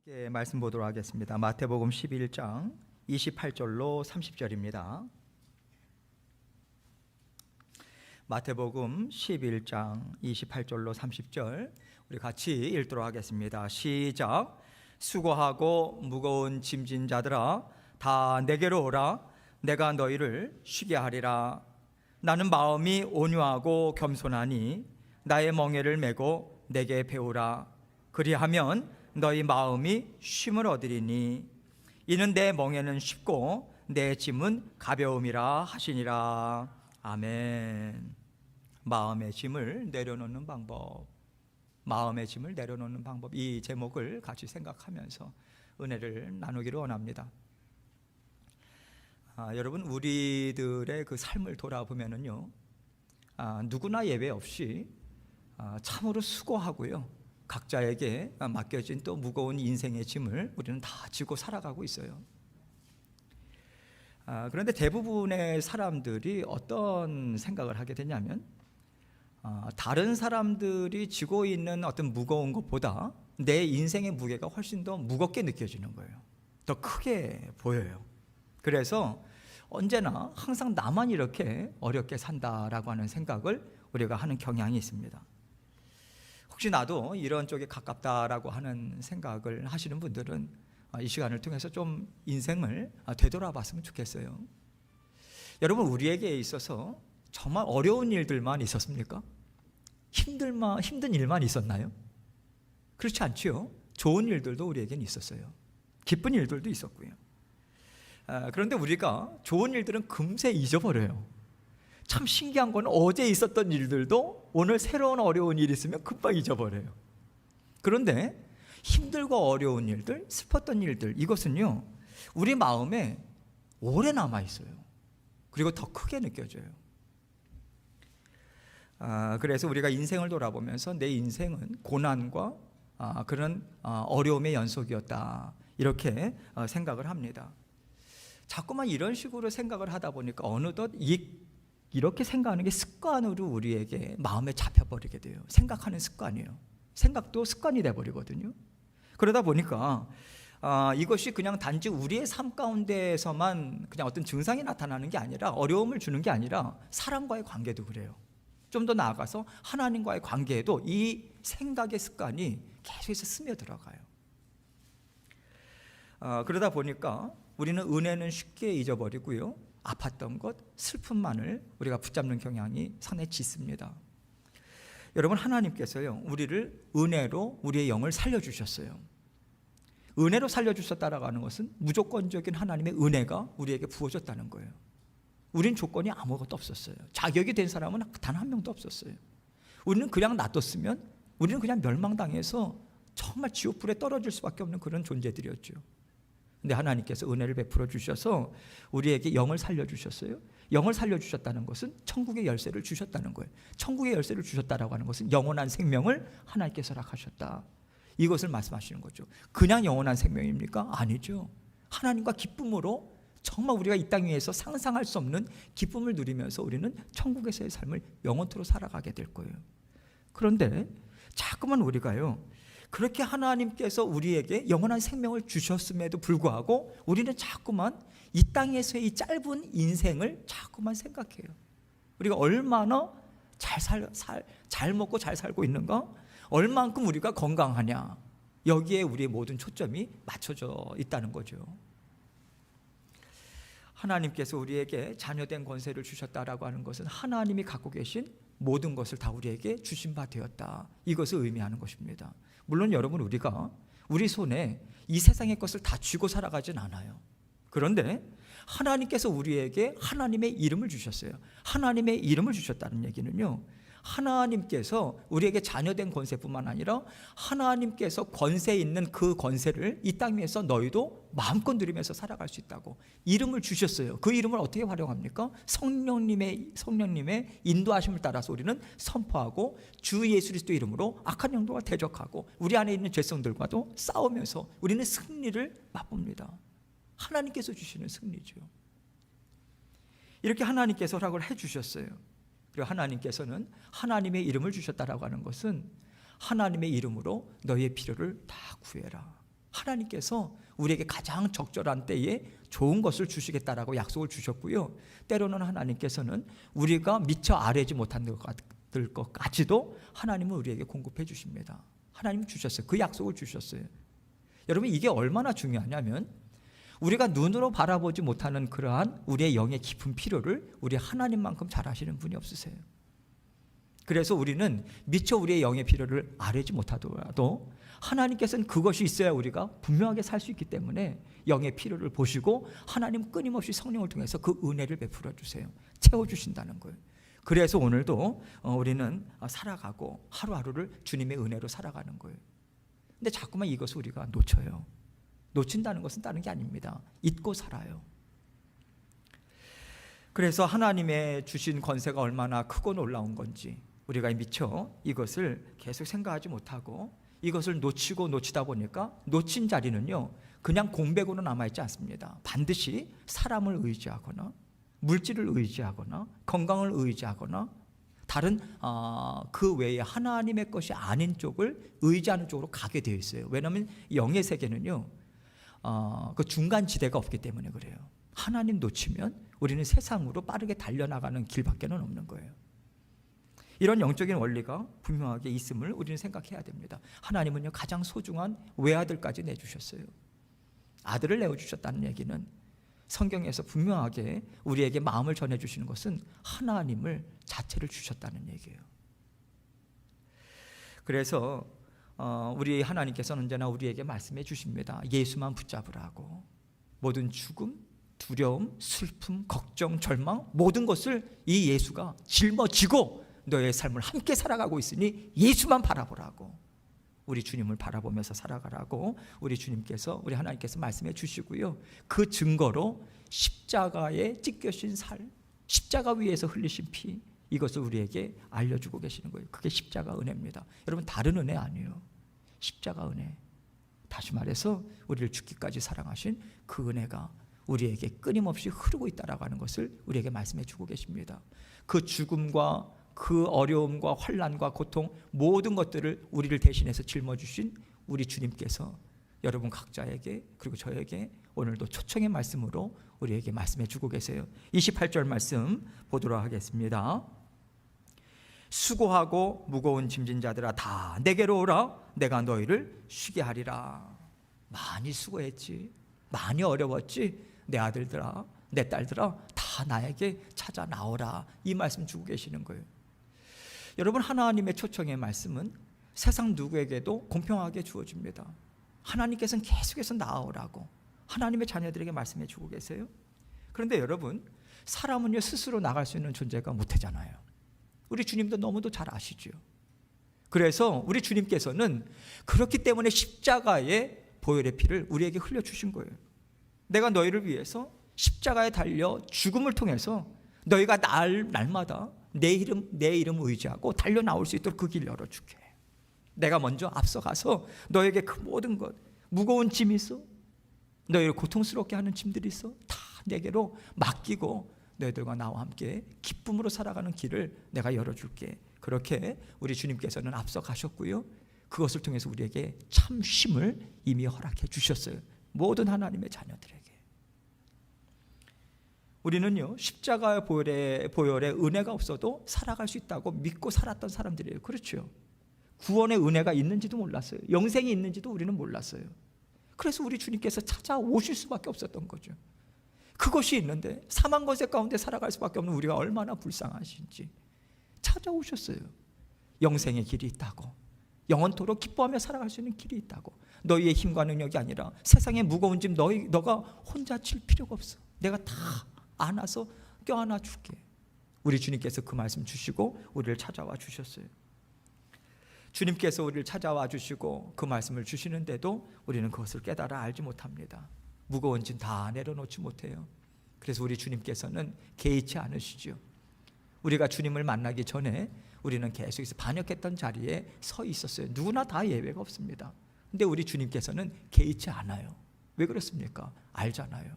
함께 말씀 보도록 하겠습니다. 마태복음 11장 28절로 30절입니다. 마태복음 11장 28절로 30절 우리 같이 읽도록 하겠습니다. 시작. 수고하고 무거운 짐진 자들아 다 내게로 오라. 내가 너희를 쉬게 하리라. 나는 마음이 온유하고 겸손하니 나의 멍에를 메고 내게 배우라. 그리하면 너희 마음이 쉼을 얻으리니 이는 내 멍에는 쉽고 내 짐은 가벼움이라 하시니라. 아멘. 마음의 짐을 내려놓는 방법, 마음의 짐을 내려놓는 방법, 이 제목을 같이 생각하면서 은혜를 나누기를 원합니다. 여러분, 우리들의 그 삶을 돌아보면은요, 누구나 예외 없이 참으로 수고하고요, 각자에게 맡겨진 또 무거운 인생의 짐을 우리는 다 지고 살아가고 있어요. 그런데 대부분의 사람들이 어떤 생각을 하게 되냐면, 다른 사람들이 지고 있는 어떤 무거운 것보다 내 인생의 무게가 훨씬 더 무겁게 느껴지는 거예요. 더 크게 보여요. 그래서 언제나 항상 나만 이렇게 어렵게 산다라고 하는 생각을 우리가 하는 경향이 있습니다. 혹시 나도 이런 쪽에 가깝다라고 하는 생각을 하시는 분들은 이 시간을 통해서 좀 인생을 되돌아봤으면 좋겠어요. 여러분, 우리에게 있어서 정말 어려운 일들만 있었습니까? 힘든 일만 있었나요? 그렇지 않지요. 좋은 일들도 우리에게는 있었어요. 기쁜 일들도 있었고요. 그런데 우리가 좋은 일들은 금세 잊어버려요. 참 신기한 건 어제 있었던 일들도 오늘 새로운 어려운 일이 있으면 금방 잊어버려요. 그런데 힘들고 어려운 일들, 슬펐던 일들, 이것은요 우리 마음에 오래 남아있어요. 그리고 더 크게 느껴져요. 그래서 우리가 인생을 돌아보면서 내 인생은 고난과 그런 어려움의 연속이었다, 이렇게 생각을 합니다. 자꾸만 이런 식으로 생각을 하다 보니까 어느덧 이렇게 생각하는 게 습관으로 우리에게 마음에 잡혀버리게 돼요. 생각하는 습관이에요. 생각도 습관이 돼버리거든요. 그러다 보니까 이것이 그냥 단지 우리의 삶 가운데에서만 그냥 어떤 증상이 나타나는 게 아니라, 어려움을 주는 게 아니라 사람과의 관계도 그래요. 좀 더 나아가서 하나님과의 관계에도 이 생각의 습관이 계속해서 스며들어가요. 그러다 보니까 우리는 은혜는 쉽게 잊어버리고요, 아팠던 것, 슬픔만을 우리가 붙잡는 경향이 상당히 짙습니다. 여러분, 하나님께서요 우리를 은혜로 우리의 영을 살려주셨어요. 은혜로 살려주셨다라고 하는 것은 무조건적인 하나님의 은혜가 우리에게 부어졌다는 거예요. 우린 조건이 아무것도 없었어요. 자격이 된 사람은 단 한 명도 없었어요. 우리는 그냥 놔뒀으면 우리는 그냥 멸망당해서 정말 지옥불에 떨어질 수밖에 없는 그런 존재들이었죠. 근데 하나님께서 은혜를 베풀어 주셔서 우리에게 영을 살려주셨어요. 영을 살려주셨다는 것은 천국의 열쇠를 주셨다는 거예요. 천국의 열쇠를 주셨다라고 하는 것은 영원한 생명을 하나님께서 허락하셨다, 이것을 말씀하시는 거죠. 그냥 영원한 생명입니까? 아니죠. 하나님과 기쁨으로 정말 우리가 이 땅 위에서 상상할 수 없는 기쁨을 누리면서 우리는 천국에서의 삶을 영원토록 살아가게 될 거예요. 그런데 자꾸만 우리가요, 그렇게 하나님께서 우리에게 영원한 생명을 주셨음에도 불구하고 우리는 자꾸만 이 땅에서의 이 짧은 인생을 자꾸만 생각해요. 우리가 얼마나 잘 먹고 잘 살고 있는가? 얼만큼 우리가 건강하냐? 여기에 우리의 모든 초점이 맞춰져 있다는 거죠. 하나님께서 우리에게 자녀된 권세를 주셨다라고 하는 것은 하나님이 갖고 계신 모든 것을 다 우리에게 주신 바 되었다, 이것을 의미하는 것입니다. 물론 여러분, 우리가 우리 손에 이 세상의 것을 다 쥐고 살아가진 않아요. 그런데 하나님께서 우리에게 하나님의 이름을 주셨어요. 하나님의 이름을 주셨다는 얘기는요, 하나님께서 우리에게 자녀된 권세뿐만 아니라 하나님께서 권세 있는 그 권세를 이 땅 위에서 너희도 마음껏 누리면서 살아갈 수 있다고 이름을 주셨어요. 그 이름을 어떻게 활용합니까? 성령님의 인도하심을 따라서 우리는 선포하고 주 예수 그리스도 이름으로 악한 영들과 대적하고 우리 안에 있는 죄성들과도 싸우면서 우리는 승리를 맛봅니다. 하나님께서 주시는 승리죠. 이렇게 하나님께서 허락을 해주셨어요. 그리고 하나님께서는 하나님의 이름을 주셨다라고 하는 것은 하나님의 이름으로 너희의 필요를 다 구해라, 하나님께서 우리에게 가장 적절한 때에 좋은 것을 주시겠다라고 약속을 주셨고요. 때로는 하나님께서는 우리가 미처 아뢰지 못한 것까지도 하나님은 우리에게 공급해 주십니다. 하나님은 주셨어요. 그 약속을 주셨어요. 여러분, 이게 얼마나 중요하냐면 우리가 눈으로 바라보지 못하는 그러한 우리의 영의 깊은 필요를 우리 하나님만큼 잘 아시는 분이 없으세요. 그래서 우리는 미처 우리의 영의 필요를 아뢰지 못하더라도 하나님께서는 그것이 있어야 우리가 분명하게 살 수 있기 때문에 영의 필요를 보시고 하나님 끊임없이 성령을 통해서 그 은혜를 베풀어 주세요. 채워주신다는 거예요. 그래서 오늘도 우리는 살아가고 하루하루를 주님의 은혜로 살아가는 거예요. 근데 자꾸만 이것을 우리가 놓쳐요. 놓친다는 것은 다른 게 아닙니다. 잊고 살아요. 그래서 하나님의 주신 권세가 얼마나 크고 놀라운 건지 우리가 미처 이것을 계속 생각하지 못하고 이것을 놓치다 보니까 놓친 자리는요, 그냥 공백으로 남아있지 않습니다. 반드시 사람을 의지하거나 물질을 의지하거나 건강을 의지하거나 다른 그 외에 하나님의 것이 아닌 쪽을 의지하는 쪽으로 가게 되어 있어요. 왜냐하면 영의 세계는요, 그 중간 지대가 없기 때문에 그래요. 하나님 놓치면 우리는 세상으로 빠르게 달려나가는 길밖에는 없는 거예요. 이런 영적인 원리가 분명하게 있음을 우리는 생각해야 됩니다. 하나님은요, 가장 소중한 외아들까지 내주셨어요. 아들을 내어주셨다는 얘기는 성경에서 분명하게 우리에게 마음을 전해주시는 것은 하나님을 자체를 주셨다는 얘기예요. 그래서 우리 하나님께서는 언제나 우리에게 말씀해 주십니다. 예수만 붙잡으라고. 모든 죽음, 두려움, 슬픔, 걱정, 절망, 모든 것을 이 예수가 짊어지고 너의 삶을 함께 살아가고 있으니 예수만 바라보라고. 우리 주님을 바라보면서 살아가라고 우리 주님께서, 우리 하나님께서 말씀해 주시고요. 그 증거로 십자가에 찢겨진 살, 십자가 위에서 흘리신 피, 이것을 우리에게 알려주고 계시는 거예요. 그게 십자가 은혜입니다. 여러분, 다른 은혜 아니에요. 십자가 은혜. 다시 말해서 우리를 죽기까지 사랑하신 그 은혜가 우리에게 끊임없이 흐르고 있다라고 하는 것을 우리에게 말씀해 주고 계십니다. 그 죽음과 그 어려움과 환난과 고통, 모든 것들을 우리를 대신해서 짊어주신 우리 주님께서 여러분 각자에게, 그리고 저에게 오늘도 초청의 말씀으로 우리에게 말씀해 주고 계세요. 28절 말씀 보도록 하겠습니다. 수고하고 무거운 짐진 자들아 다 내게로 오라. 내가 너희를 쉬게 하리라. 많이 수고했지, 많이 어려웠지, 내 아들들아, 내 딸들아, 다 나에게 찾아 나오라. 이 말씀 주고 계시는 거예요. 여러분, 하나님의 초청의 말씀은 세상 누구에게도 공평하게 주어집니다. 하나님께서는 계속해서 나오라고 하나님의 자녀들에게 말씀해 주고 계세요. 그런데 여러분, 사람은요, 스스로 나갈 수 있는 존재가 못 되잖아요. 우리 주님도 너무도 잘 아시죠. 그래서 우리 주님께서는 그렇기 때문에 십자가의 보혈의 피를 우리에게 흘려주신 거예요. 내가 너희를 위해서 십자가에 달려 죽음을 통해서 너희가 날마다 내 이름 의지하고 달려 나올 수 있도록 그 길 열어줄게. 내가 먼저 앞서가서 너에게 그 모든 것, 무거운 짐이 있어, 너희를 고통스럽게 하는 짐들이 있어, 다 내게로 맡기고 너희들과 나와 함께 기쁨으로 살아가는 길을 내가 열어줄게. 그렇게 우리 주님께서는 앞서가셨고요, 그것을 통해서 우리에게 참 쉼을 이미 허락해 주셨어요. 모든 하나님의 자녀들에게. 우리는요, 십자가의 보혈의 은혜가 없어도 살아갈 수 있다고 믿고 살았던 사람들이에요. 그렇죠? 구원의 은혜가 있는지도 몰랐어요. 영생이 있는지도 우리는 몰랐어요. 그래서 우리 주님께서 찾아오실 수밖에 없었던 거죠. 그것이 있는데 사망 권세 가운데 살아갈 수밖에 없는 우리가 얼마나 불쌍하신지 찾아오셨어요. 영생의 길이 있다고, 영원토록 기뻐하며 살아갈 수 있는 길이 있다고. 너희의 힘과 능력이 아니라 세상의 무거운 짐 너가 혼자 칠 필요가 없어. 내가 다 안아서 껴안아 줄게. 우리 주님께서 그 말씀 주시고 우리를 찾아와 주셨어요. 주님께서 우리를 찾아와 주시고 그 말씀을 주시는데도 우리는 그것을 깨달아 알지 못합니다. 무거운 짐 다 내려놓지 못해요. 그래서 우리 주님께서는 개의치 않으시죠. 우리가 주님을 만나기 전에 우리는 계속해서 반역했던 자리에 서 있었어요. 누구나 다 예외가 없습니다. 근데 우리 주님께서는 개의치 않아요. 왜 그렇습니까? 알잖아요.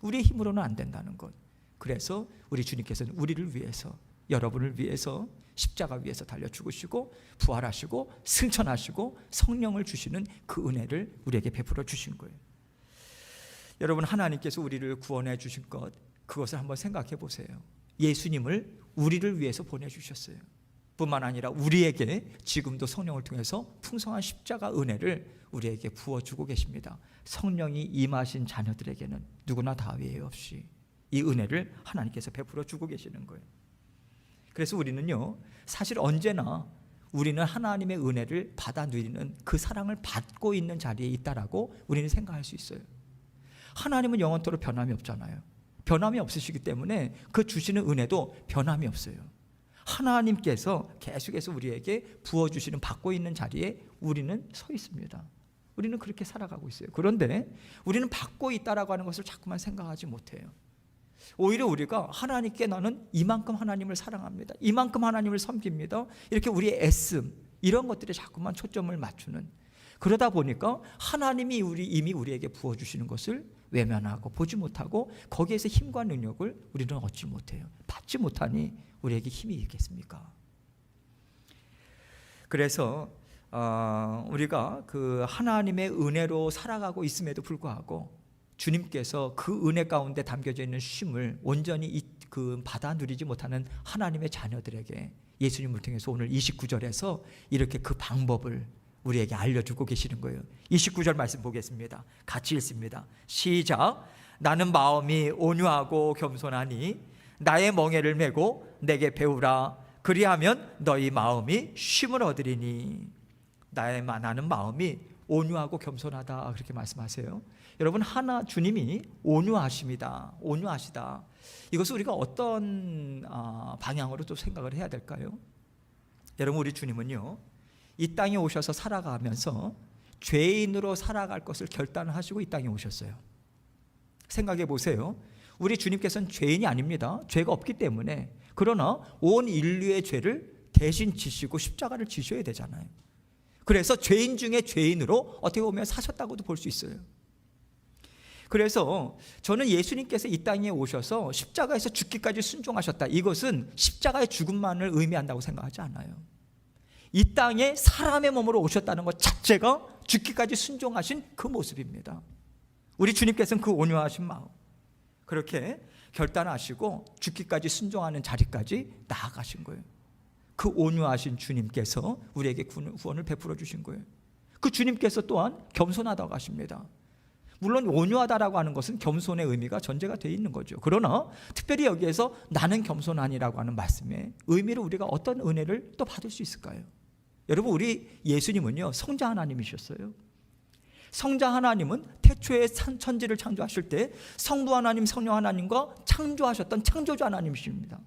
우리의 힘으로는 안 된다는 것. 그래서 우리 주님께서는 우리를 위해서, 여러분을 위해서 십자가 위에서 달려 죽으시고 부활하시고 승천하시고 성령을 주시는 그 은혜를 우리에게 베풀어 주신 거예요. 여러분, 하나님께서 우리를 구원해 주신 것, 그것을 한번 생각해 보세요. 예수님을 우리를 위해서 보내주셨어요. 뿐만 아니라 우리에게 지금도 성령을 통해서 풍성한 십자가 은혜를 우리에게 부어주고 계십니다. 성령이 임하신 자녀들에게는 누구나 다 외에 없이 이 은혜를 하나님께서 베풀어 주고 계시는 거예요. 그래서 우리는요, 사실 언제나 우리는 하나님의 은혜를 받아 누리는 그 사랑을 받고 있는 자리에 있다라고 우리는 생각할 수 있어요. 하나님은 영원토록 변함이 없잖아요. 변함이 없으시기 때문에 그 주시는 은혜도 변함이 없어요. 하나님께서 계속해서 우리에게 부어주시는, 받고 있는 자리에 우리는 서 있습니다. 우리는 그렇게 살아가고 있어요. 그런데 우리는 받고 있다라고 하는 것을 자꾸만 생각하지 못해요. 오히려 우리가 하나님께 나는 이만큼 하나님을 사랑합니다, 이만큼 하나님을 섬깁니다, 이렇게 우리의 애씀, 이런 것들에 자꾸만 초점을 맞추는, 그러다 보니까 하나님이 이미 우리에게 부어주시는 것을 외면하고 보지 못하고 거기에서 힘과 능력을 우리는 얻지 못해요. 받지 못하니 우리에게 힘이 있겠습니까? 그래서 우리가 그 하나님의 은혜로 살아가고 있음에도 불구하고 주님께서 그 은혜 가운데 담겨져 있는 쉼을 온전히 받아 누리지 못하는 하나님의 자녀들에게 예수님을 통해서 오늘 29절에서 이렇게 그 방법을 우리에게 알려주고 계시는 거예요. 29절 말씀 보겠습니다. 같이 읽습니다. 시작. 나는 마음이 온유하고 겸손하니 나의 멍에를 메고 내게 배우라. 그리하면 너희 마음이 쉼을 얻으리니. 나는 마음이 온유하고 겸손하다, 그렇게 말씀하세요. 여러분, 주님이 온유하십니다. 온유하시다. 이것을 우리가 어떤 방향으로 또 생각을 해야 될까요? 여러분, 우리 주님은요, 이 땅에 오셔서 살아가면서 죄인으로 살아갈 것을 결단하시고 이 땅에 오셨어요. 생각해 보세요. 우리 주님께서는 죄인이 아닙니다. 죄가 없기 때문에. 그러나 온 인류의 죄를 대신 지시고 십자가를 지셔야 되잖아요. 그래서 죄인 중에 죄인으로 어떻게 보면 사셨다고도 볼 수 있어요. 그래서 저는 예수님께서 이 땅에 오셔서 십자가에서 죽기까지 순종하셨다, 이것은 십자가의 죽음만을 의미한다고 생각하지 않아요. 이 땅에 사람의 몸으로 오셨다는 것 자체가 죽기까지 순종하신 그 모습입니다. 우리 주님께서는 그 온유하신 마음, 그렇게 결단하시고 죽기까지 순종하는 자리까지 나아가신 거예요. 그 온유하신 주님께서 우리에게 구원을 베풀어 주신 거예요. 그 주님께서 또한 겸손하다고 하십니다. 물론 온유하다라고 하는 것은 겸손의 의미가 전제가 되어 있는 거죠. 그러나 특별히 여기에서 나는 겸손하니라고 하는 말씀에 의미를 우리가 어떤 은혜를 또 받을 수 있을까요? 여러분, 우리 예수님은요, 성자 하나님이셨어요. 성자 하나님은 태초에 천지를 창조하실 때 성부 하나님, 성령 하나님과 창조하셨던 창조주 하나님이십니다.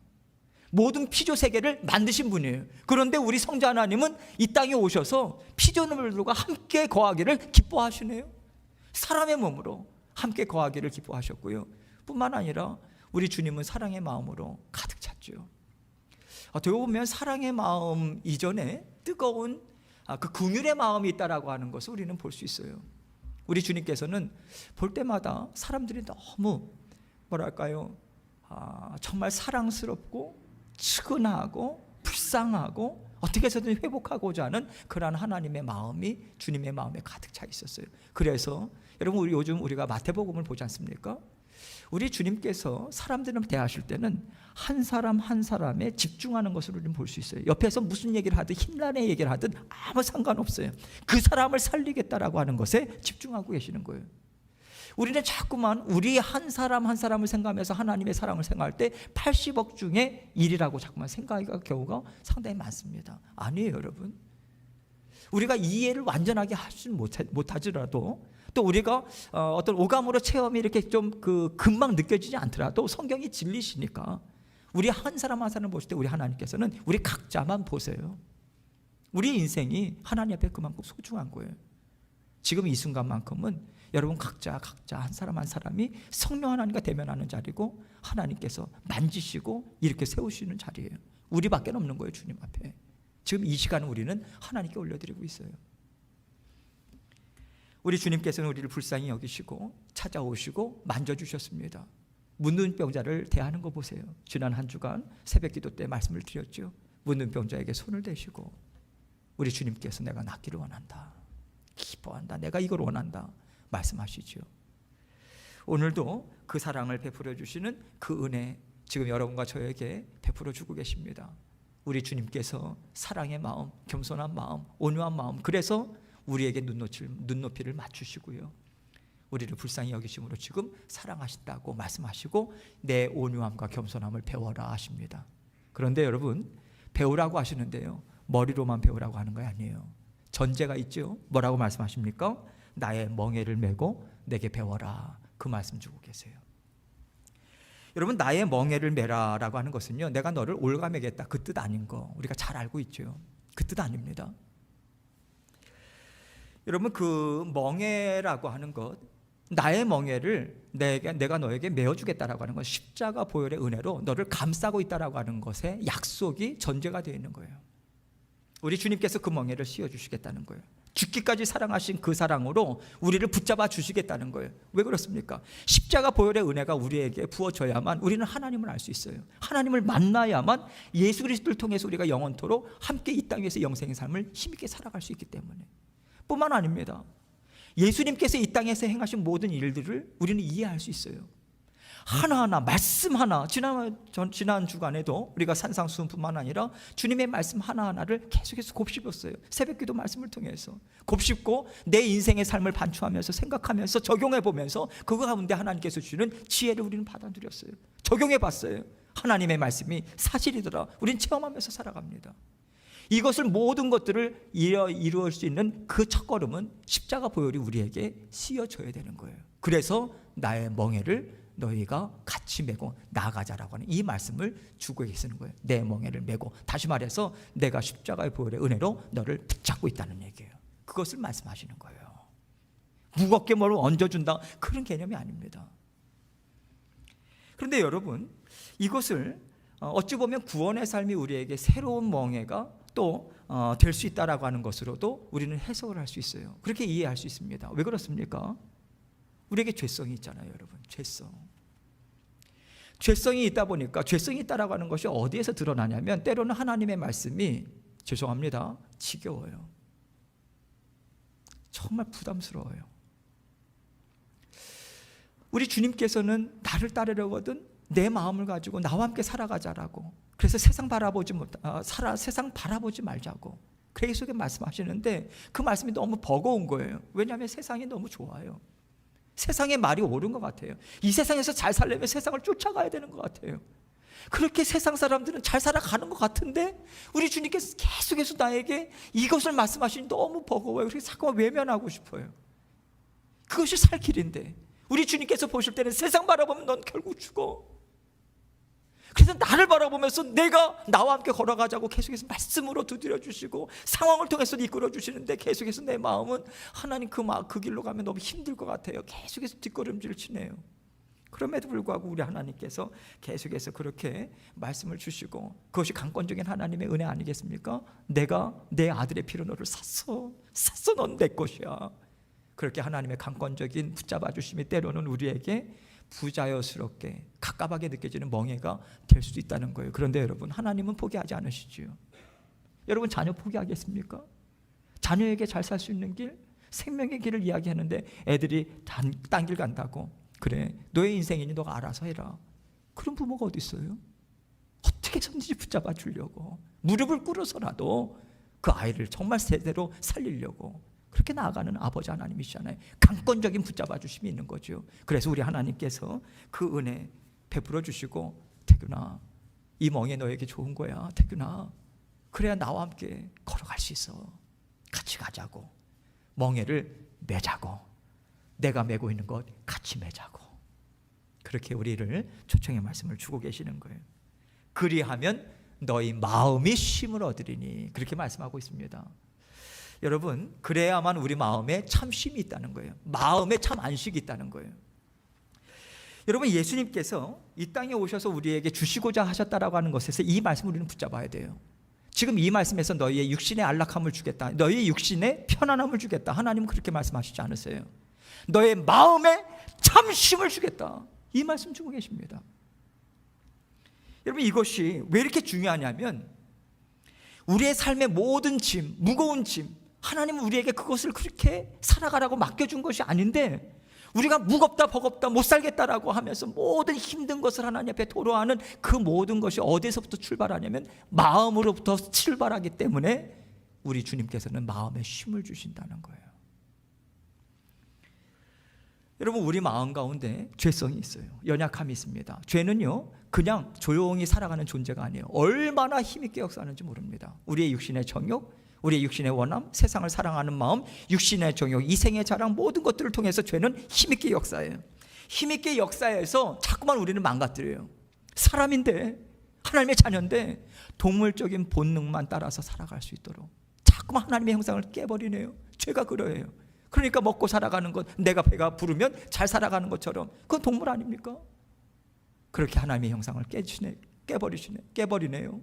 모든 피조 세계를 만드신 분이에요. 그런데 우리 성자 하나님은 이 땅에 오셔서 피조물들과 함께 거하기를 기뻐하시네요. 사람의 몸으로 함께 거하기를 기뻐하셨고요. 뿐만 아니라 우리 주님은 사랑의 마음으로 가득 찼죠. 어떻게 보면 사랑의 마음 이전에 뜨거운 그 긍휼의 마음이 있다라고 하는 것을 우리는 볼 수 있어요. 우리 주님께서는 볼 때마다 사람들이 너무 뭐랄까요, 정말 사랑스럽고 측은하고 불쌍하고 어떻게 해서든 회복하고자 하는 그러한 하나님의 마음이 주님의 마음에 가득 차 있었어요. 그래서 여러분, 요즘 우리가 마태복음을 보지 않습니까? 우리 주님께서 사람들을 대하실 때는 한 사람 한 사람에 집중하는 것으로 우리는 볼 수 있어요. 옆에서 무슨 얘기를 하든 힘나는 얘기를 하든 아무 상관없어요. 그 사람을 살리겠다라고 하는 것에 집중하고 계시는 거예요. 우리는 자꾸만 우리 한 사람 한 사람을 생각하면서 하나님의 사랑을 생각할 때 80억 중에 1이라고 자꾸만 생각할 경우가 상당히 많습니다. 아니에요, 여러분. 우리가 이해를 완전하게 하지는 못하더라도, 또 우리가 어떤 오감으로 체험이 이렇게 좀 금방 느껴지지 않더라도 성경이 진리시니까 우리 한 사람 한 사람을 보실 때 우리 하나님께서는 우리 각자만 보세요. 우리 인생이 하나님 앞에 그만큼 소중한 거예요. 지금 이 순간만큼은 여러분 각자 한 사람 한 사람이 성령 하나님과 대면하는 자리고 하나님께서 만지시고 이렇게 세우시는 자리예요. 우리밖에 없는 거예요, 주님 앞에. 지금 이 시간은 우리는 하나님께 올려드리고 있어요. 우리 주님께서는 우리를 불쌍히 여기시고 찾아오시고 만져주셨습니다. 문둥병자를 대하는 거 보세요. 지난 한 주간 새벽기도 때 말씀을 드렸죠. 문둥병자에게 손을 대시고 우리 주님께서 내가 낫기를 원한다, 기뻐한다, 내가 이걸 원한다 말씀하시죠. 오늘도 그 사랑을 베풀어 주시는 그 은혜 지금 여러분과 저에게 베풀어 주고 계십니다. 우리 주님께서 사랑의 마음, 겸손한 마음, 온유한 마음, 그래서 우리에게 눈높이를 맞추시고요, 우리를 불쌍히 여기심으로 지금 사랑하신다고 말씀하시고 내 온유함과 겸손함을 배워라 하십니다. 그런데 여러분, 배우라고 하시는데요, 머리로만 배우라고 하는 거 아니에요. 전제가 있죠. 뭐라고 말씀하십니까? 나의 멍에를 메고 내게 배워라, 그 말씀 주고 계세요. 여러분, 나의 멍에를 메라라고 하는 것은요, 내가 너를 올가매겠다 그 뜻 아닌 거 우리가 잘 알고 있죠. 그 뜻 아닙니다. 여러분, 그 멍에라고 하는 것, 나의 멍에를 내가 너에게 메어주겠다라고 하는 건 십자가 보혈의 은혜로 너를 감싸고 있다라고 하는 것에 약속이 전제가 되어 있는 거예요. 우리 주님께서 그 멍에를 씌워주시겠다는 거예요. 죽기까지 사랑하신 그 사랑으로 우리를 붙잡아 주시겠다는 거예요. 왜 그렇습니까? 십자가 보혈의 은혜가 우리에게 부어져야만 우리는 하나님을 알 수 있어요. 하나님을 만나야만 예수 그리스도를 통해서 우리가 영원토록 함께 이 땅에서 영생의 삶을 힘있게 살아갈 수 있기 때문에. 뿐만 아닙니다. 예수님께서 이 땅에서 행하신 모든 일들을 우리는 이해할 수 있어요. 하나하나, 말씀 하나, 지난 주간에도 우리가 산상수훈뿐만 아니라 주님의 말씀 하나하나를 계속해서 곱씹었어요. 새벽기도 말씀을 통해서 곱씹고 내 인생의 삶을 반추하면서 생각하면서 적용해보면서 그거 가운데 하나님께서 주시는 지혜를 우리는 받아들였어요. 적용해봤어요. 하나님의 말씀이 사실이더라. 우리는 체험하면서 살아갑니다. 이것을 모든 것들을 이루어질 수 있는 그 첫걸음은 십자가 보혈이 우리에게 씌워져야 되는 거예요. 그래서 나의 멍에를 너희가 같이 메고 나아가자라고 하는 이 말씀을 주고 계시는 거예요. 내 멍에를 메고, 다시 말해서 내가 십자가의 보혈의 은혜로 너를 붙잡고 있다는 얘기예요. 그것을 말씀하시는 거예요. 무겁게 뭘 얹어준다, 그런 개념이 아닙니다. 그런데 여러분, 이것을 어찌 보면 구원의 삶이 우리에게 새로운 멍에가 또 될 수 있다라고 하는 것으로도 우리는 해석을 할 수 있어요. 그렇게 이해할 수 있습니다. 왜 그렇습니까? 우리에게 죄성이 있잖아요, 여러분. 죄성이 있다 보니까, 죄성이 있다라고 하는 것이 어디에서 드러나냐면 때로는 하나님의 말씀이, 죄송합니다, 지겨워요. 정말 부담스러워요. 우리 주님께서는 나를 따르려거든 내 마음을 가지고 나와 함께 살아가자라고, 그래서 세상 바라보지 말자고 계속에 말씀하시는데 그 말씀이 너무 버거운 거예요. 왜냐하면 세상이 너무 좋아요. 세상의 말이 옳은 것 같아요. 이 세상에서 잘 살려면 세상을 쫓아가야 되는 것 같아요. 그렇게 세상 사람들은 잘 살아가는 것 같은데 우리 주님께서 계속해서 나에게 이것을 말씀하시니 너무 버거워요. 그래서 자꾸만 외면하고 싶어요. 그것이 살 길인데 우리 주님께서 보실 때는 세상 바라보면 넌 결국 죽어. 그래서 나를 바라보면서 내가 나와 함께 걸어가자고 계속해서 말씀으로 두드려 주시고 상황을 통해서 이끌어 주시는데 계속해서 내 마음은 하나님 그 길로 가면 너무 힘들 것 같아요. 계속해서 뒷걸음질을 치네요. 그럼에도 불구하고 우리 하나님께서 계속해서 그렇게 말씀을 주시고, 그것이 강권적인 하나님의 은혜 아니겠습니까? 내가 내 아들의 피로 너를 샀어 넌 내 것이야. 그렇게 하나님의 강권적인 붙잡아 주심이 때로는 우리에게 부자연스럽게 갑갑하게 느껴지는 멍해가 될 수도 있다는 거예요. 그런데 여러분, 하나님은 포기하지 않으시지요. 여러분, 자녀 포기하겠습니까? 자녀에게 잘 살 수 있는 길, 생명의 길을 이야기하는데 애들이 딴 길 간다고, 그래 너의 인생이니 너가 알아서 해라. 그런 부모가 어디 있어요? 어떻게 해서든지 붙잡아 주려고 무릎을 꿇어서라도 그 아이를 정말 제대로 살리려고 그렇게 나아가는 아버지 하나님이시잖아요. 강권적인 붙잡아 주심이 있는 거죠. 그래서 우리 하나님께서 그 은혜 베풀어 주시고, 태균아, 이 멍에 너에게 좋은 거야. 태균아, 그래야 나와 함께 걸어갈 수 있어. 같이 가자고, 멍에를 매자고, 내가 메고 있는 것 같이 매자고, 그렇게 우리를 초청의 말씀을 주고 계시는 거예요. 그리하면 너희 마음이 쉼을 얻으리니, 그렇게 말씀하고 있습니다. 여러분, 그래야만 우리 마음에 참 쉼이 있다는 거예요. 마음에 참 안식이 있다는 거예요. 여러분, 예수님께서 이 땅에 오셔서 우리에게 주시고자 하셨다라고 하는 것에서 이 말씀을 우리는 붙잡아야 돼요. 지금 이 말씀에서 너희의 육신의 안락함을 주겠다, 너희의 육신의 편안함을 주겠다, 하나님은 그렇게 말씀하시지 않으세요. 너의 마음에 참 쉼을 주겠다, 이 말씀 주고 계십니다. 여러분, 이것이 왜 이렇게 중요하냐면 우리의 삶의 모든 짐, 무거운 짐, 하나님은 우리에게 그것을 그렇게 살아가라고 맡겨준 것이 아닌데 우리가 무겁다 버겁다 못 살겠다라고 하면서 모든 힘든 것을 하나님 앞에 토로하는 그 모든 것이 어디서부터 출발하냐면 마음으로부터 출발하기 때문에 우리 주님께서는 마음에 쉼을 주신다는 거예요. 여러분, 우리 마음 가운데 죄성이 있어요. 연약함이 있습니다. 죄는요 그냥 조용히 살아가는 존재가 아니에요. 얼마나 힘있게 역사하는지 모릅니다. 우리의 육신의 정욕, 우리의 육신의 원함, 세상을 사랑하는 마음, 육신의 정욕, 이생의 자랑, 모든 것들을 통해서 죄는 힘있게 역사해요. 힘있게 역사해서 자꾸만 우리는 망가뜨려요. 사람인데, 하나님의 자녀인데 동물적인 본능만 따라서 살아갈 수 있도록 자꾸만 하나님의 형상을 깨버리네요. 죄가 그러해요. 그러니까 먹고 살아가는 것, 내가 배가 부르면 잘 살아가는 것처럼, 그건 동물 아닙니까? 그렇게 하나님의 형상을 깨버리네요.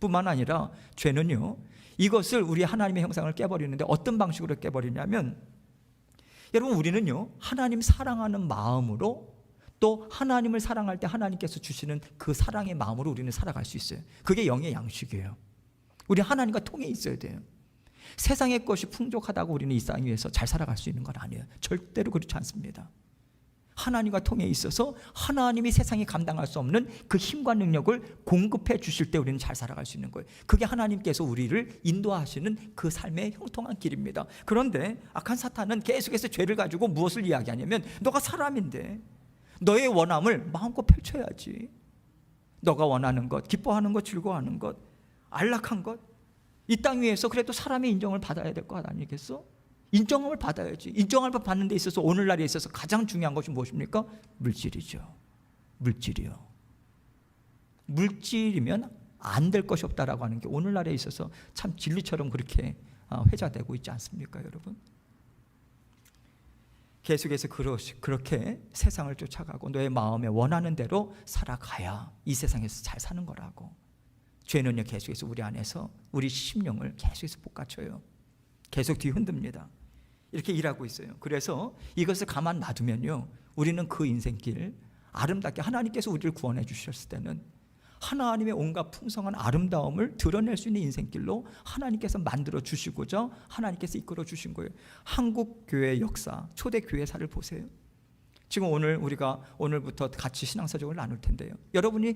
뿐만 아니라 죄는요, 이것을 우리 하나님의 형상을 깨버리는데 어떤 방식으로 깨버리냐면, 여러분, 우리는요 하나님 사랑하는 마음으로, 또 하나님을 사랑할 때 하나님께서 주시는 그 사랑의 마음으로 우리는 살아갈 수 있어요. 그게 영의 양식이에요. 우리 하나님과 통해 있어야 돼요. 세상의 것이 풍족하다고 우리는 이 땅 위에서 잘 살아갈 수 있는 건 아니에요. 절대로 그렇지 않습니다. 하나님과 통해 있어서 하나님이 세상이 감당할 수 없는 그 힘과 능력을 공급해 주실 때 우리는 잘 살아갈 수 있는 거예요. 그게 하나님께서 우리를 인도하시는 그 삶의 형통한 길입니다. 그런데 악한 사탄은 계속해서 죄를 가지고 무엇을 이야기하냐면, 너가 사람인데 너의 원함을 마음껏 펼쳐야지. 너가 원하는 것, 기뻐하는 것, 즐거워하는 것, 안락한 것, 이 땅 위에서 그래도 사람의 인정을 받아야 될 것 아니겠어? 인정을 받아야지. 인정을 받는 데 있어서 오늘날에 있어서 가장 중요한 것이 무엇입니까? 물질이죠. 물질이요. 물질이면 안 될 것이 없다라고 하는 게 오늘날에 있어서 참 진리처럼 그렇게 회자되고 있지 않습니까, 여러분? 계속해서 그렇게 세상을 쫓아가고 너의 마음에 원하는 대로 살아가야 이 세상에서 잘 사는 거라고. 죄는요 계속해서 우리 안에서 우리 심령을 계속해서 볶아쳐요. 계속 뒤흔듭니다. 이렇게 일하고 있어요. 그래서 이것을 가만 놔두면요, 우리는 그 인생길 아름답게, 하나님께서 우리를 구원해 주셨을 때는 하나님의 온갖 풍성한 아름다움을 드러낼 수 있는 인생길로 하나님께서 만들어 주시고자 하나님께서 이끌어 주신 거예요. 한국 교회 역사, 초대 교회사를 보세요. 지금 우리가 오늘부터 같이 신앙서적을 나눌 텐데요, 여러분이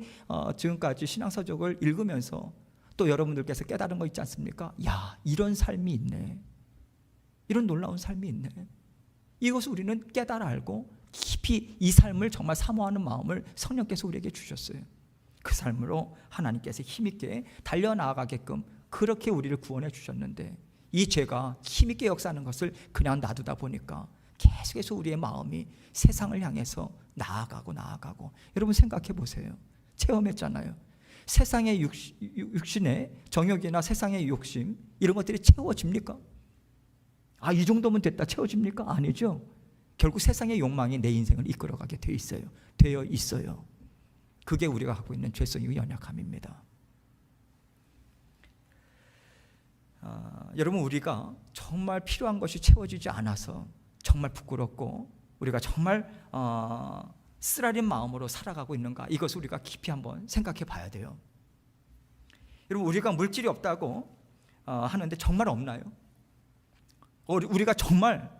지금까지 신앙서적을 읽으면서 또 여러분들께서 깨달은 거 있지 않습니까? 야, 이런 삶이 있네, 이런 놀라운 삶이 있네. 이것을 우리는 깨달아 알고 깊이 이 삶을 정말 사모하는 마음을 성령께서 우리에게 주셨어요. 그 삶으로 하나님께서 힘있게 달려나가게끔 그렇게 우리를 구원해 주셨는데, 이 죄가 힘있게 역사하는 것을 그냥 놔두다 보니까 계속해서 우리의 마음이 세상을 향해서 나아가고. 여러분 생각해 보세요. 체험했잖아요. 세상의 육신의 정욕이나 세상의 욕심, 이런 것들이 채워집니까? 이 정도면 됐다, 채워집니까? 아니죠. 결국 세상의 욕망이 내 인생을 이끌어가게 되어 있어요. 그게 우리가 갖고 있는 죄성이고 연약함입니다. 여러분, 우리가 정말 필요한 것이 채워지지 않아서 정말 부끄럽고 우리가 정말 쓰라린 마음으로 살아가고 있는가, 이것을 우리가 깊이 한번 생각해 봐야 돼요. 여러분, 우리가 물질이 없다고 하는데 정말 없나요? 우리가 정말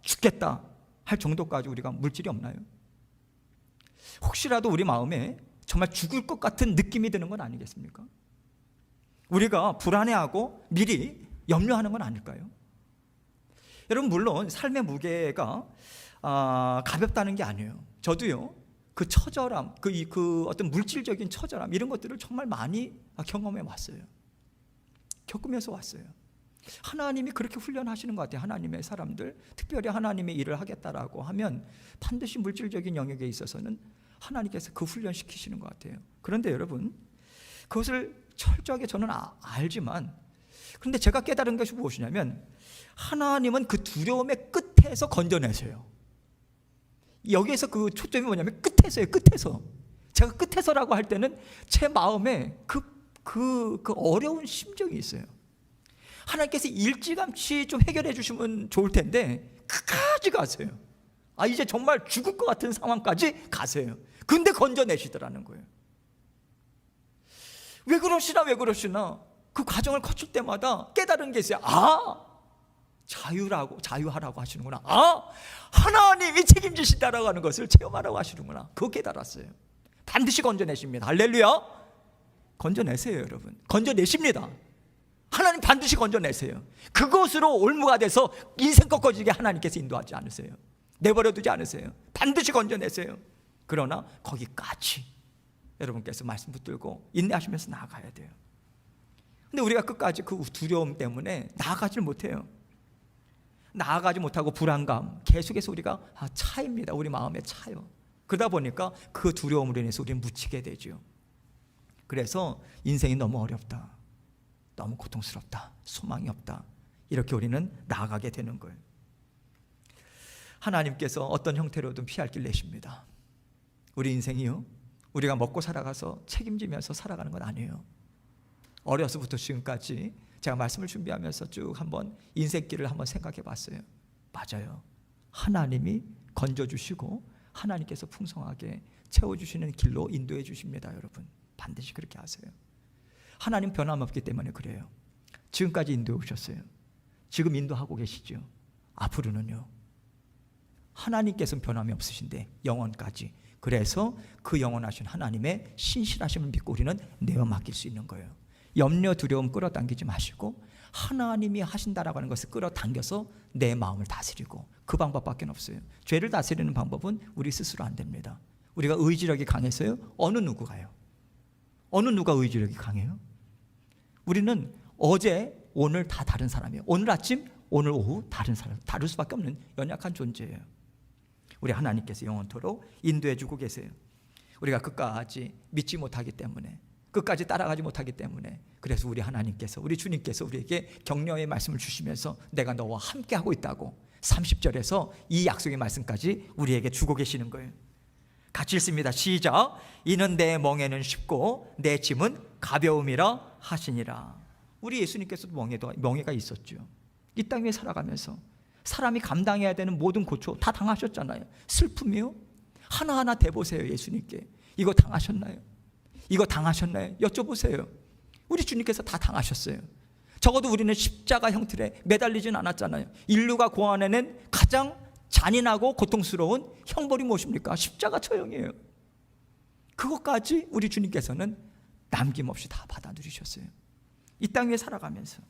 죽겠다 할 정도까지 우리가 물질이 없나요? 혹시라도 우리 마음에 정말 죽을 것 같은 느낌이 드는 건 아니겠습니까? 우리가 불안해하고 미리 염려하는 건 아닐까요? 여러분, 물론 삶의 무게가 가볍다는 게 아니에요. 저도요, 그 처절함, 그 어떤 물질적인 처절함, 이런 것들을 정말 많이 경험해 왔어요. 겪으면서 왔어요. 하나님이 그렇게 훈련하시는 것 같아요. 하나님의 사람들, 특별히 하나님의 일을 하겠다라고 하면 반드시 물질적인 영역에 있어서는 하나님께서 그 훈련시키시는 것 같아요. 그런데 여러분, 그것을 철저하게 저는 알지만, 그런데 제가 깨달은 것이 무엇이냐면, 하나님은 그 두려움의 끝에서 건져내세요. 여기에서 그 초점이 뭐냐면 끝에서예요. 끝에서. 제가 끝에서라고 할 때는 제 마음에 그 어려운 심정이 있어요. 하나님께서 일찌감치 좀 해결해 주시면 좋을 텐데 끝까지 가세요. 이제 정말 죽을 것 같은 상황까지 가세요. 근데 건져내시더라는 거예요. 왜 그러시나? 그 과정을 거칠 때마다 깨달은 게 있어요. 자유하라고 하시는구나. 하나님이 책임지신다라고 하는 것을 체험하라고 하시는구나. 그거 깨달았어요. 반드시 건져내십니다. 할렐루야. 건져내세요, 여러분. 건져내십니다. 하나님 반드시 건져내세요. 그것으로 올무가 돼서 인생 꺾어지게 하나님께서 인도하지 않으세요. 내버려두지 않으세요. 반드시 건져내세요. 그러나 거기까지 여러분께서 말씀 붙들고 인내하시면서 나아가야 돼요. 근데 우리가 끝까지 그 두려움 때문에 나아가질 못해요. 나아가지 못하고 불안감 계속해서 우리가 차입니다. 우리 마음에 차요. 그러다 보니까 그 두려움으로 인해서 우리는 묻히게 되죠. 그래서 인생이 너무 어렵다, 너무 고통스럽다, 소망이 없다, 이렇게 우리는 나아가게 되는 거예요. 하나님께서 어떤 형태로든 피할 길 내십니다. 우리 인생이요, 우리가 먹고 살아가서 책임지면서 살아가는 건 아니에요. 어려서부터 지금까지 제가 말씀을 준비하면서 쭉 한번 인생길을 한번 생각해 봤어요. 맞아요. 하나님이 건져주시고 하나님께서 풍성하게 채워주시는 길로 인도해 주십니다. 여러분 반드시 그렇게 하세요. 하나님 변함없기 때문에 그래요. 지금까지 인도해 오셨어요. 지금 인도하고 계시죠. 앞으로는요, 하나님께서는 변함이 없으신데 영원까지. 그래서 그 영원하신 하나님의 신실하심을 믿고 우리는 내어 맡길 수 있는 거예요. 염려 두려움 끌어당기지 마시고 하나님이 하신다라고 하는 것을 끌어당겨서 내 마음을 다스리고, 그 방법밖에 없어요. 죄를 다스리는 방법은 우리 스스로 안 됩니다. 우리가 의지력이 강해서요, 어느 누구가요? 어느 누가 의지력이 강해요? 우리는 어제 오늘 다 다른 사람이에요. 오늘 아침 오늘 오후 다른 사람, 다를 수밖에 없는 연약한 존재예요. 우리 하나님께서 영원토록 인도해 주고 계세요. 우리가 끝까지 믿지 못하기 때문에, 끝까지 따라가지 못하기 때문에, 그래서 우리 하나님께서, 우리 주님께서 우리에게 격려의 말씀을 주시면서 내가 너와 함께 하고 있다고 30절에서 이 약속의 말씀까지 우리에게 주고 계시는 거예요. 같이 읽습니다. 시작. 이는 내 멍에는 쉽고 내 짐은 가벼움이라 하시니라. 우리 예수님께서도 멍에가 있었죠. 이 땅 위에 살아가면서 사람이 감당해야 되는 모든 고초 다 당하셨잖아요. 슬픔이요, 하나하나 대보세요. 예수님께 이거 당하셨나요? 이거 당하셨나요? 여쭤보세요. 우리 주님께서 다 당하셨어요. 적어도 우리는 십자가 형틀에 매달리진 않았잖아요. 인류가 고안해낸 가장 잔인하고 고통스러운 형벌이 무엇입니까? 십자가 처형이에요. 그것까지 우리 주님께서는 남김없이 다 받아 누리셨어요. 이 땅 위에 살아가면서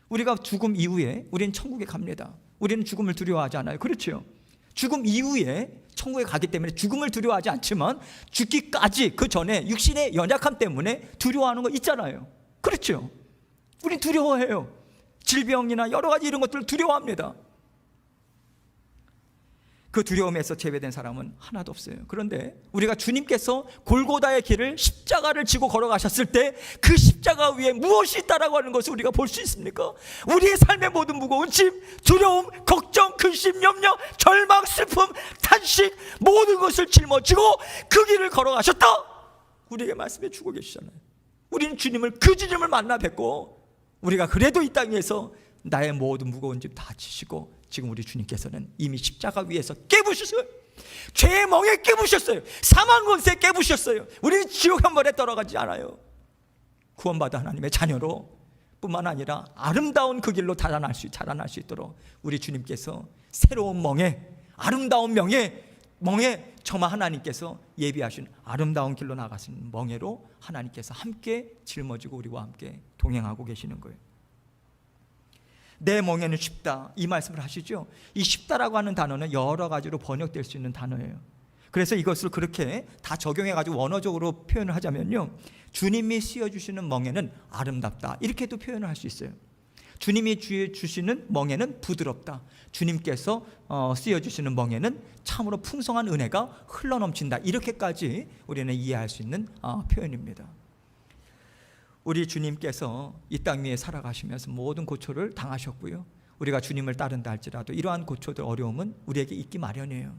우리가 죽음 이후에 우리는 천국에 갑니다. 우리는 죽음을 두려워하지 않아요. 그렇죠? 죽음 이후에 천국에 가기 때문에 죽음을 두려워하지 않지만 죽기까지 그 전에 육신의 연약함 때문에 두려워하는 거 있잖아요. 그렇죠? 우린 두려워해요. 질병이나 여러 가지 이런 것들을 두려워합니다. 그 두려움에서 제외된 사람은 하나도 없어요. 그런데 우리가 주님께서 골고다의 길을, 십자가를 지고 걸어가셨을 때 그 십자가 위에 무엇이 있다라고 하는 것을 우리가 볼 수 있습니까? 우리의 삶의 모든 무거운 짐, 두려움, 걱정, 근심, 염려, 절망, 슬픔, 탄식, 모든 것을 짊어지고 그 길을 걸어가셨다, 우리에게 말씀해 주고 계시잖아요. 우리는 주님을, 그 주님을 만나 뵙고 우리가 그래도 이 땅 위에서 나의 모든 무거운 짐 다 지시고, 지금 우리 주님께서는 이미 십자가 위에서 깨부셨어요. 죄의 멍에 깨부셨어요. 사망 권세에 깨부셨어요. 우리는 지옥 한 번에 떨어가지 않아요. 구원받은 하나님의 자녀로 뿐만 아니라 아름다운 그 길로 자라날 수 있도록 우리 주님께서 새로운 멍에, 아름다운 멍에 정말 하나님께서 예비하신 아름다운 길로 나가신 멍에로 하나님께서 함께 짊어지고 우리와 함께 동행하고 계시는 거예요. 내 멍에는 쉽다, 이 말씀을 하시죠. 이 쉽다라고 하는 단어는 여러 가지로 번역될 수 있는 단어예요. 그래서 이것을 그렇게 다 적용해가지고 원어적으로 표현을 하자면요, 주님이 씌워주시는 멍에는 아름답다, 이렇게도 표현을 할 수 있어요. 주님이 주시는 멍에는 부드럽다, 주님께서 씌워주시는 멍에는 참으로 풍성한 은혜가 흘러넘친다, 이렇게까지 우리는 이해할 수 있는 표현입니다. 우리 주님께서 이 땅 위에 살아가시면서 모든 고초를 당하셨고요, 우리가 주님을 따른다 할지라도 이러한 고초들, 어려움은 우리에게 있기 마련이에요.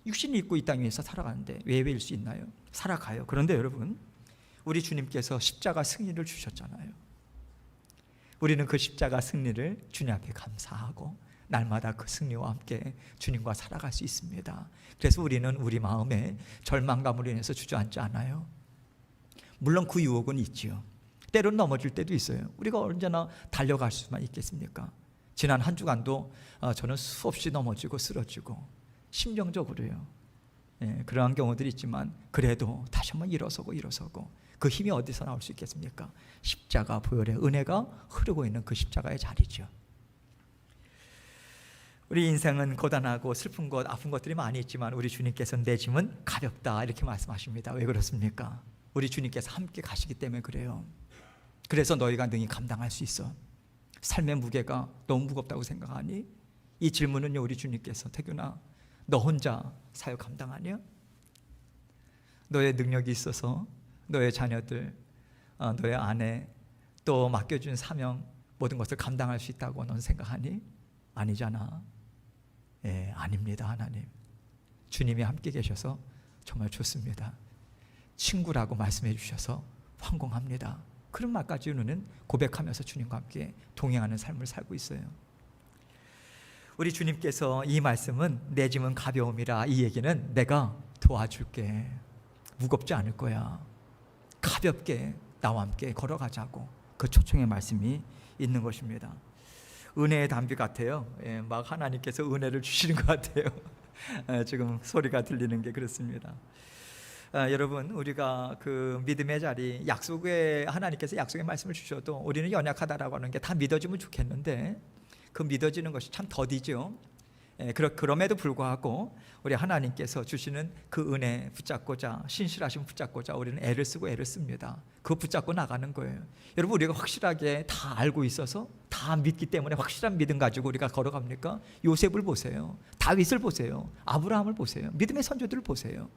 육신이 있고 이 땅 위에서 살아가는데 외회일 수 있나요? 살아가요. 그런데 여러분, 우리 주님께서 십자가 승리를 주셨잖아요. 우리는 그 십자가 승리를 주님 앞에 감사하고 날마다 그 승리와 함께 주님과 살아갈 수 있습니다. 그래서 우리는 우리 마음에 절망감으로 인해서 주저앉지 않아요. 물론 그 유혹은 있지요. 때로는 넘어질 때도 있어요. 우리가 언제나 달려갈 수만 있겠습니까? 지난 한 주간도 저는 수없이 넘어지고 쓰러지고 심정적으로요. 그러한 경우들이 있지만 그래도 다시 한번 일어서고 그 힘이 어디서 나올 수 있겠습니까? 십자가 보혈의 은혜가 흐르고 있는 그 십자가의 자리죠. 우리 인생은 고단하고 슬픈 것, 아픈 것들이 많이 있지만 우리 주님께서는 내 짐은 가볍다 이렇게 말씀하십니다. 왜 그렇습니까? 우리 주님께서 함께 가시기 때문에 그래요. 그래서 너희가 능히 감당할 수 있어. 삶의 무게가 너무 무겁다고 생각하니? 이 질문은요, 우리 주님께서 태균아, 너 혼자 사역 감당하냐? 너의 능력이 있어서 너의 자녀들, 너의 아내, 또 맡겨준 사명 모든 것을 감당할 수 있다고 넌 생각하니? 아니잖아. 아닙니다. 하나님, 주님이 함께 계셔서 정말 좋습니다. 친구라고 말씀해 주셔서 황공합니다. 그런 말까지 우리는 고백하면서 주님과 함께 동행하는 삶을 살고 있어요. 우리 주님께서 이 말씀은 내 짐은 가벼움이라, 이 얘기는 내가 도와줄게, 무겁지 않을 거야, 가볍게 나와 함께 걸어가자고, 그 초청의 말씀이 있는 것입니다. 은혜의 담비 같아요. 막 하나님께서 은혜를 주시는 것 같아요. 지금 소리가 들리는 게 그렇습니다. 여러분, 우리가 그 믿음의 자리, 약속에 하나님께서 약속의 말씀을 주셔도 우리는 연약하다라고 하는 게 다 믿어지면 좋겠는데 그 믿어지는 것이 참 더디죠. 그럼에도 불구하고 우리 하나님께서 주시는 그 은혜 붙잡고자, 신실하심 붙잡고자 우리는 애를 쓰고 애를 씁니다. 그거 붙잡고 나가는 거예요. 여러분, 우리가 확실하게 다 알고 있어서 다 믿기 때문에 확실한 믿음 가지고 우리가 걸어갑니까? 요셉을 보세요, 다윗을 보세요, 아브라함을 보세요, 믿음의 선조들을 보세요.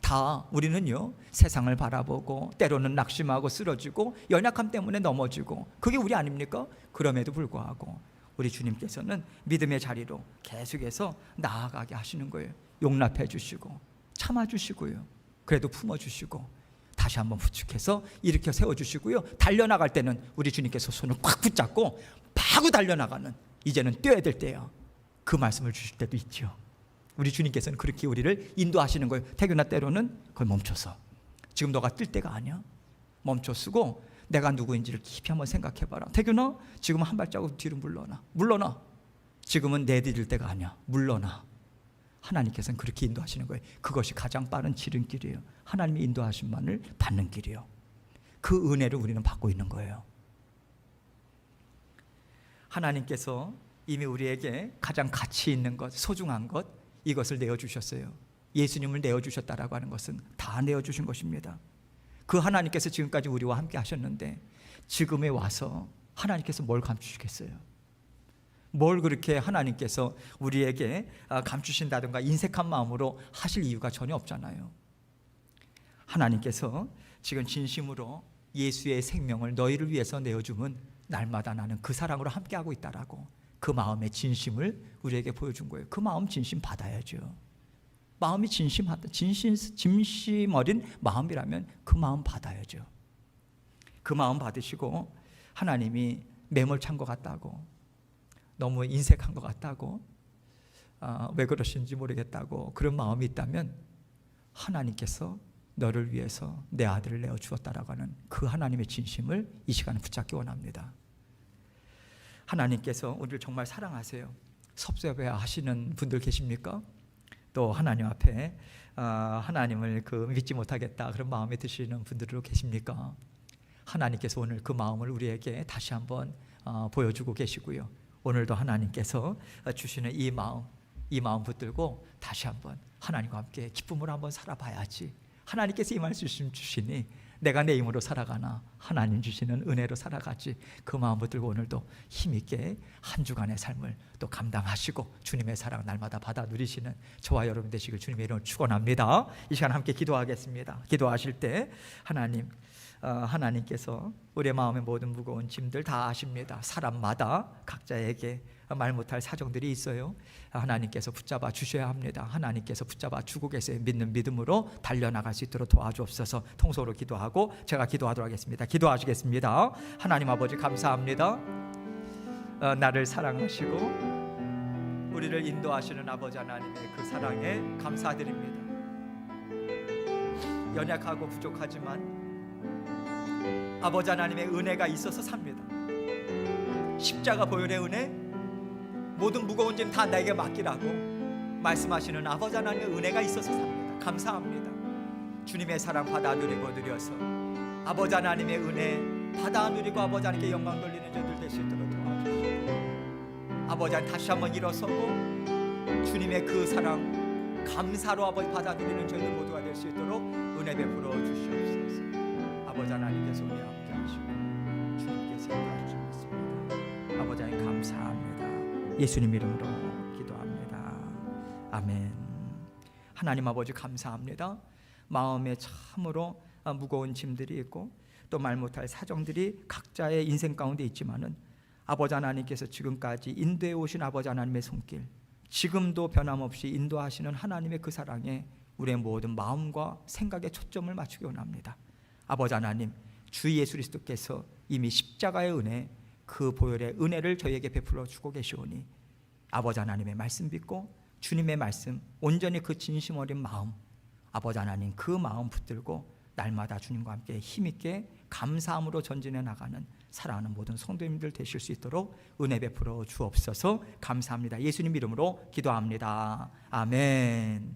다 우리는요, 세상을 바라보고 때로는 낙심하고 쓰러지고 연약함 때문에 넘어지고, 그게 우리 아닙니까? 그럼에도 불구하고 우리 주님께서는 믿음의 자리로 계속해서 나아가게 하시는 거예요. 용납해 주시고 참아주시고요, 그래도 품어주시고 다시 한번 부축해서 일으켜 세워주시고요, 달려나갈 때는 우리 주님께서 손을 꽉 붙잡고 마구 달려나가는, 이제는 뛰어야 될 때야, 그 말씀을 주실 때도 있죠. 우리 주님께서는 그렇게 우리를 인도하시는 거예요. 태균아, 때로는 그걸 멈춰서, 지금 너가 뛸 때가 아니야, 멈춰 쓰고 내가 누구인지를 깊이 한번 생각해봐라. 태균아, 지금 한 발자국 뒤로 물러나. 지금은 내디딜 때가 아니야, 물러나. 하나님께서는 그렇게 인도하시는 거예요. 그것이 가장 빠른 지름길이에요. 하나님의 인도하심만을 받는 길이에요. 그 은혜를 우리는 받고 있는 거예요. 하나님께서 이미 우리에게 가장 가치 있는 것, 소중한 것, 이것을 내어주셨어요. 예수님을 내어주셨다라고 하는 것은 다 내어주신 것입니다. 그 하나님께서 지금까지 우리와 함께 하셨는데 지금에 와서 하나님께서 뭘 감추시겠어요? 뭘 그렇게 하나님께서 우리에게 감추신다든가 인색한 마음으로 하실 이유가 전혀 없잖아요. 하나님께서 지금 진심으로 예수의 생명을 너희를 위해서 내어주면 날마다 나는 그 사랑으로 함께하고 있다라고, 그 마음의 진심을 우리에게 보여준 거예요. 그 마음 진심 받아야죠. 마음이 진심 어린 마음이라면 그 마음 받아야죠. 그 마음 받으시고, 하나님이 매몰찬 것 같다고, 너무 인색한 것 같다고, 왜 그러신지 모르겠다고 그런 마음이 있다면 하나님께서 너를 위해서 내 아들을 내어주었다라고 하는 그 하나님의 진심을 이 시간에 붙잡기 원합니다. 하나님께서 우리를 정말 사랑하세요. 섭섭해 하시는 분들 계십니까? 또 하나님 앞에 하나님을 믿지 못하겠다 그런 마음에 드시는 분들도 계십니까? 하나님께서 오늘 그 마음을 우리에게 다시 한번 보여주고 계시고요, 오늘도 하나님께서 주시는 이 마음 붙들고 다시 한번 하나님과 함께 기쁨으로 한번 살아봐야지. 하나님께서 이 말씀 주시니 내가 내 힘으로 살아가나 하나님 주시는 은혜로 살아가지. 그 마음 붙들고 오늘도 힘있게 한 주간의 삶을 또 감당하시고 주님의 사랑 날마다 받아 누리시는 저와 여러분 되시길 주님의 이름으로 축원합니다. 이 시간 함께 기도하겠습니다. 기도하실 때 하나님께서 우리의 마음의 모든 무거운 짐들 다 아십니다. 사람마다 각자에게 말 못할 사정들이 있어요. 하나님께서 붙잡아 주셔야 합니다. 하나님께서 붙잡아 주고 계세요. 믿는 믿음으로 달려나갈 수 있도록 도와주옵소서. 통속으로 기도하고 제가 기도하도록 하겠습니다. 기도하시겠습니다. 하나님 아버지, 감사합니다. 나를 사랑하시고 우리를 인도하시는 아버지 하나님의 그 사랑에 감사드립니다. 연약하고 부족하지만 아버지 하나님의 은혜가 있어서 삽니다. 십자가 보혈의 은혜, 모든 무거운 짐 다 나에게 맡기라고 말씀하시는 아버지 하나님의 은혜가 있어서 삽니다. 감사합니다. 주님의 사랑 받아 누리고 누려서 아버지 하나님의 은혜 받아 누리고 아버지 하나님께 영광 돌리는 저들 될 수 있도록 도와주시고, 아버지 하나님 다시 한번 일어서고 주님의 그 사랑 감사로 아버지 받아 누리는 저희들 모두가 될 수 있도록 은혜 베풀어 주시옵소서. 아버지 하나님께서 우리 함께 하시고 주님께서 인도해 주셨습니다. 아버지 하나님 감사합니다. 예수님 이름으로 기도합니다. 아멘. 하나님 아버지 감사합니다. 마음에 참으로 무거운 짐들이 있고 또 말 못할 사정들이 각자의 인생 가운데 있지만은 아버지 하나님께서 지금까지 인도해 오신 아버지 하나님의 손길, 지금도 변함없이 인도하시는 하나님의 그 사랑에 우리의 모든 마음과 생각에 초점을 맞추기 원합니다. 아버지 하나님, 주 예수 그리스도께서 이미 십자가의 은혜, 그 보혈의 은혜를 저희에게 베풀어 주고 계시오니 아버지 하나님의 말씀 믿고 주님의 말씀 온전히 그 진심 어린 마음, 아버지 하나님 그 마음 붙들고 날마다 주님과 함께 힘있게 감사함으로 전진해 나가는 사랑하는 모든 성도님들 되실 수 있도록 은혜 베풀어 주옵소서. 감사합니다. 예수님 이름으로 기도합니다. 아멘.